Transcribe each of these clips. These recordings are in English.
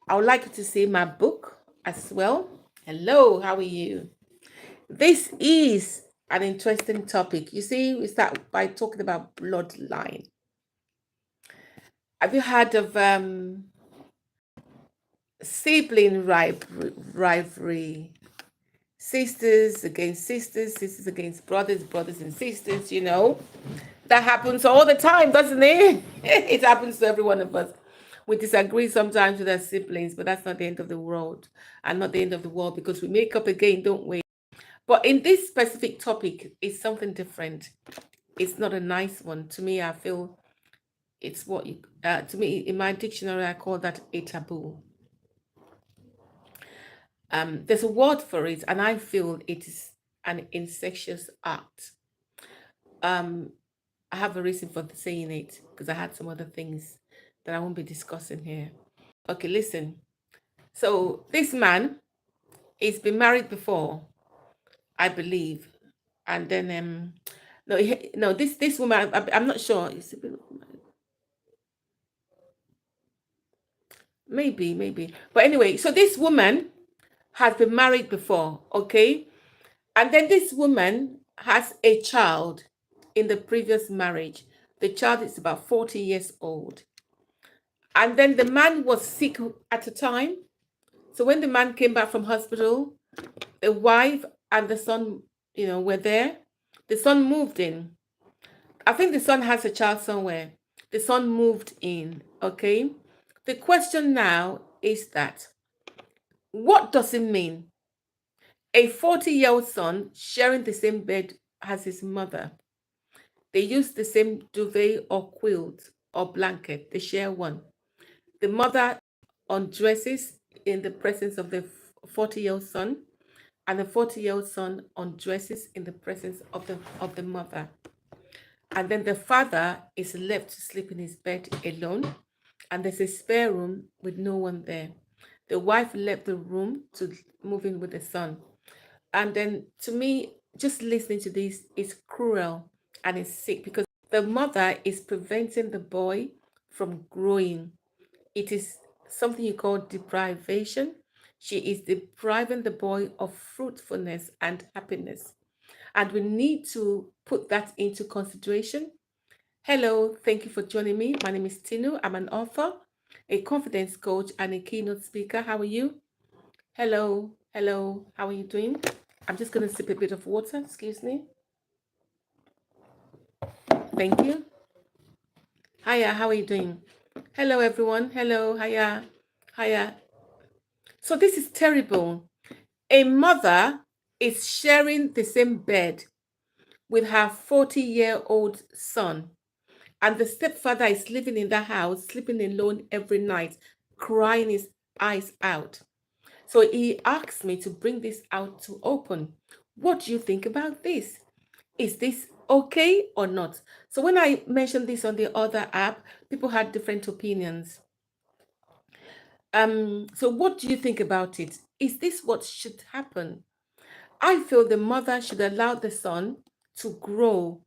I would like you to see my book as well. Hello, how are you? This is an interesting topic. You see, we start by talking about bloodline. Have you heard of sibling rivalry? Sisters against sisters, sisters against brothers, brothers and sisters, That happens all the time, doesn't it? It happens to every one of us. We disagree sometimes with our siblings, but that's not the end of the world. And not the end of the world because we make up again, don't we? But in this specific topic, it's something different. It's not a nice one. To me, I feel it's what you, to me, in my dictionary, I call that a taboo. There's a word for it, and I feel it is an incestuous act. Um, I have a reason for saying it because I had some other things that I won't be discussing here. Okay, listen. So this man, he's been married before, I believe, and then no, no, this woman, I'm not sure. Maybe, but anyway, so this woman has been married before, okay, and then this woman has a child in the previous marriage. The child is about 40 years old. And then the man was sick at the time. So when the man came back from hospital, the wife and the son, were there. The son moved in. I think the son has a child somewhere. The son moved in, okay? The question now is that what does it mean? A 40-year-old son sharing the same bed as his mother. They use the same duvet or quilt or blanket. They share one. The mother undresses in the presence of the 40-year-old son, and the 40-year-old son undresses in the presence of the mother. And then the father is left to sleep in his bed alone, and there's a spare room with no one there. The wife left the room to move in with the son. And then to me, just listening to this is cruel and it's sick because the mother is preventing the boy from growing. It is something you call deprivation. She is depriving the boy of fruitfulness and happiness. And we need to put that into consideration. Hello, thank you for joining me. My name is Tinu. I'm an author, a confidence coach, and a keynote speaker. How are you? Hello. How are you doing? I'm just going to sip a bit of water. Excuse me. Thank you. Hiya, how are you doing? Hello, everyone. Hello, hiya. So this is terrible. A mother is sharing the same bed with her 40-year-old son, and the stepfather is living in the house, sleeping alone every night, crying his eyes out. So he asked me to bring this out to open. What do you think about this? Is this okay or not? So when I mentioned this on the other app, people had different opinions. So what do you think about it? Is this what should happen? I feel the mother should allow the son to grow.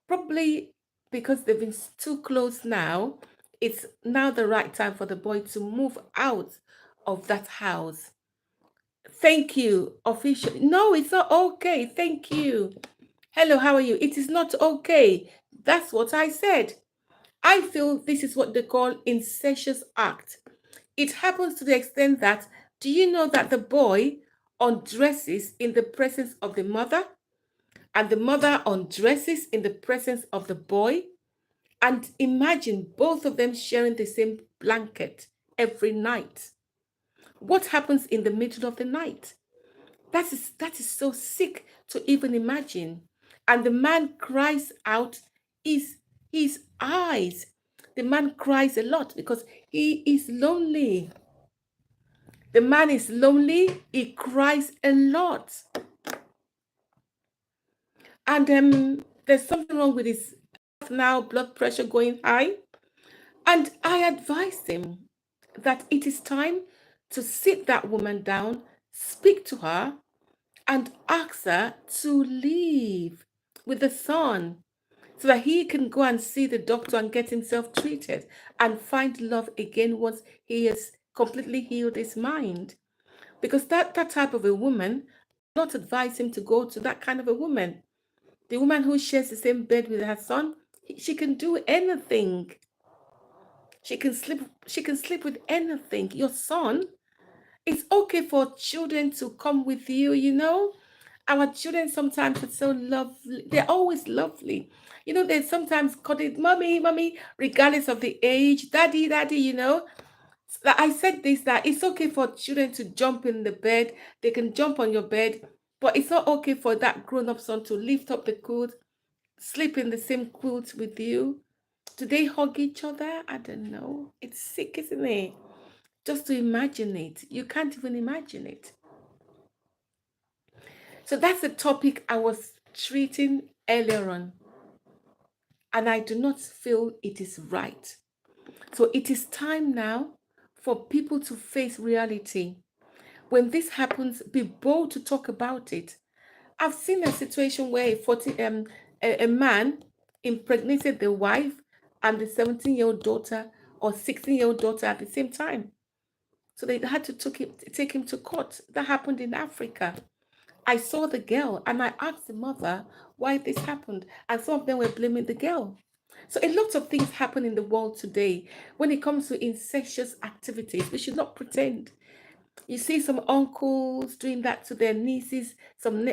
Probably because they've been too close now, it's now the right time for the boy to move out of that house. Thank you, official. No, it's not okay. Thank you. Hello, how are you? It is not okay. That's what I said. I feel this is what they call incestuous act. It happens to the extent that, do you know that the boy undresses in the presence of the mother, and the mother undresses in the presence of the boy? And imagine both of them sharing the same blanket every night. What happens in the middle of the night? That is so sick to even imagine. And the man cries out his eyes. The man cries a lot because he is lonely. The man is lonely. He cries a lot. And there's something wrong with his health now, blood pressure going high. And I advised him that it is time to sit that woman down, speak to her, and ask her to leave with the son so that he can go and see the doctor and get himself treated and find love again once he has completely healed his mind. Because that type of a woman, not advise him to go to that kind of a woman. The woman who shares the same bed with her son, she can do anything. She can sleep with anything. Your son, it's okay for children to come with you, you know. Our children sometimes are so lovely. They're always lovely. You know, they sometimes call it mommy, mommy, regardless of the age, daddy, daddy, you know. Like I said this, that it's okay for children to jump in the bed. They can jump on your bed, but it's not okay for that grown-up son to lift up the quilt, sleep in the same quilt with you. Do they hug each other? I don't know. It's sick, isn't it? Just to imagine it. You can't even imagine it. So that's the topic I was treating earlier on. And I do not feel it is right. So it is time now for people to face reality. When this happens, be bold to talk about it. I've seen a situation where a man impregnated the wife and the 17-year-old daughter or 16-year-old daughter at the same time. So they had to take him to court. That happened in Africa. I saw the girl and I asked the mother why this happened, and some of them were blaming the girl. So a lot of things happen in the world today. When it comes to incestuous activities, we should not pretend. You see some uncles doing that to their nieces, some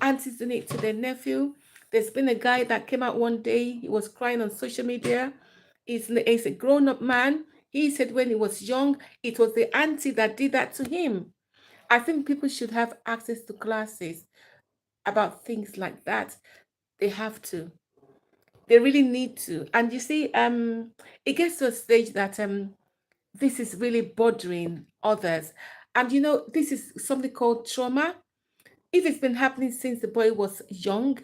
aunties doing it to their nephew. There's been a guy that came out one day, he was crying on social media. He's a grown-up man. He said when he was young, it was the auntie that did that to him. I think people should have access to classes about things like that. They have to. They really need to. And you see, it gets to a stage that this is really bothering others. And you know, this is something called trauma. If it's been happening since the boy was young,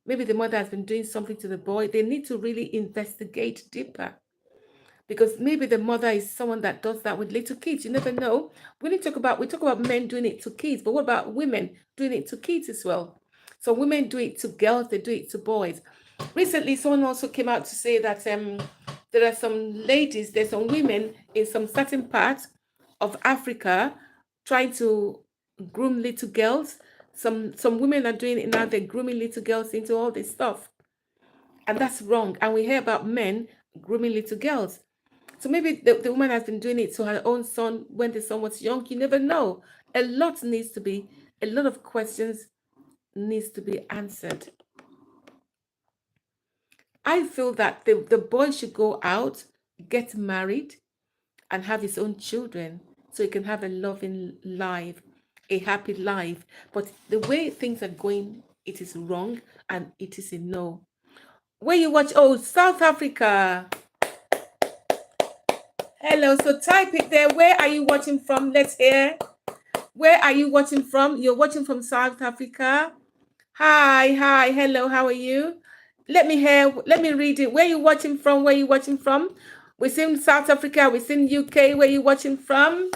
maybe the mother has been doing something to the boy, they need to really investigate deeper. Because maybe the mother is someone that does that with little kids. You never know. We talk about men doing it to kids, but what about women doing it to kids as well? So women do it to girls, they do it to boys. Recently, someone also came out to say that there are some ladies, there's some women in some certain parts of Africa trying to groom little girls. Some women are doing it now, they're grooming little girls into all this stuff. And that's wrong. And we hear about men grooming little girls. So maybe the woman has been doing it to her own son when the son was young. You never know. A lot of questions needs to be answered. I feel that the boy should go out, get married, and have his own children so he can have a loving life, a happy life. But the way things are going, it is wrong and it is a no. Where you watch, oh, South Africa. Hello, so type it there. Where are you watching from? Let's hear. Where are you watching from? You're watching from South Africa. Hi, hello, how are you? Let me hear, let me read it. Where you watching from? Where you watching from? We're in South Africa, we're in UK. Where you watching from?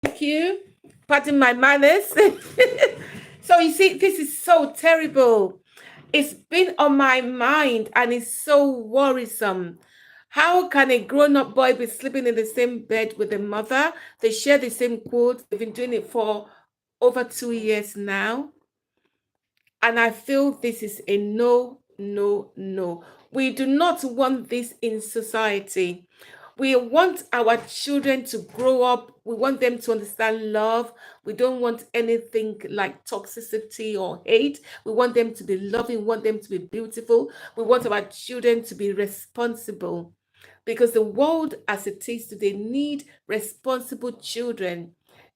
Thank you. Pardon my manners. So you see, this is so terrible. It's been on my mind and it's so worrisome. How can a grown-up boy be sleeping in the same bed with a mother? They share the same quilt. They've been doing it for over 2 years now. And I feel this is a no, no, no. We do not want this in society. We want our children to grow up. We want them to understand love. We don't want anything like toxicity or hate. We want them to be loving. We want them to be beautiful. We want our children to be responsible. Because the world as it is today need responsible children.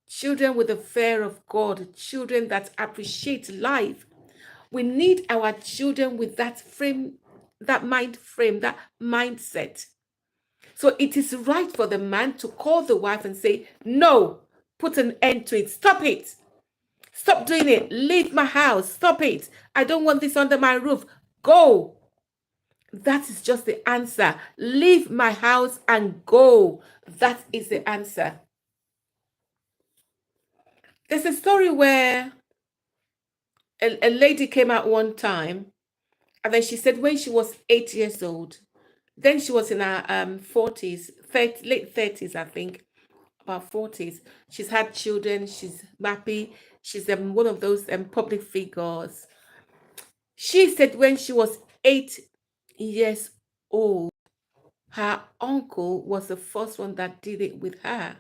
Children with the fear of God. Children that appreciate life. We need our children with that mind frame, that mindset. So it is right for the man to call the wife and say, no, put an end to it. Stop it. Stop doing it. Leave my house. Stop it. I don't want this under my roof. Go. That is just the answer. Leave my house and go. That is the answer. There's a story where a lady came out one time and then she said when she was 8 years old, then she was in her 40s, late 30s, I think. about 40s. She's had children. She's happy. She's one of those public figures. She said when she was 8 years old, her uncle was the first one that did it with her.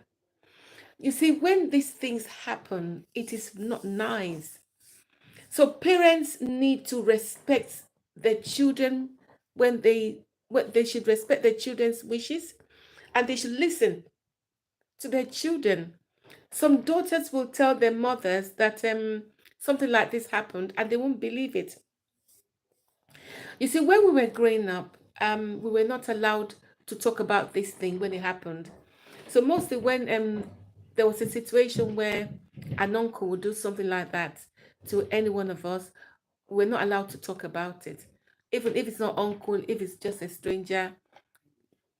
You see, when these things happen, it is not nice. So parents need to respect their children when they should respect their children's wishes, and they should listen to their children. Some daughters will tell their mothers that something like this happened and they won't believe it. You see, when we were growing up, we were not allowed to talk about this thing when it happened. So mostly when there was a situation where an uncle would do something like that to any one of us, we're not allowed to talk about it. Even if it's not uncle, if it's just a stranger,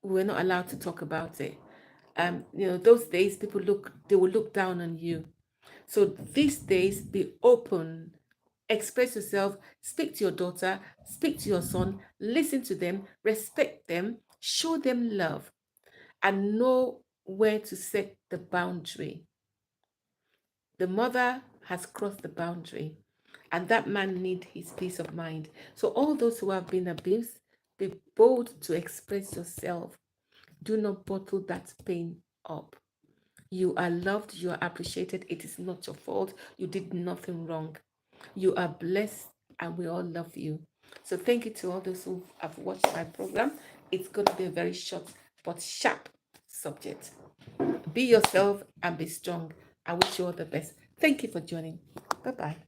we're not allowed to talk about it. Those days they will look down on you. So these days, be open, express yourself, speak to your daughter, speak to your son, listen to them, respect them, show them love, and know where to set the boundary. The mother has crossed the boundary, and that man needs his peace of mind. So all those who have been abused, be bold to express yourself. Do not bottle that pain up. You are loved, you are appreciated. It is not your fault. You did nothing wrong. You are blessed, and we all love you. So thank you to all those who have watched my program. It's going to be a very short but sharp subject. Be yourself and be strong. I wish you all the best. Thank you for joining. Bye-bye.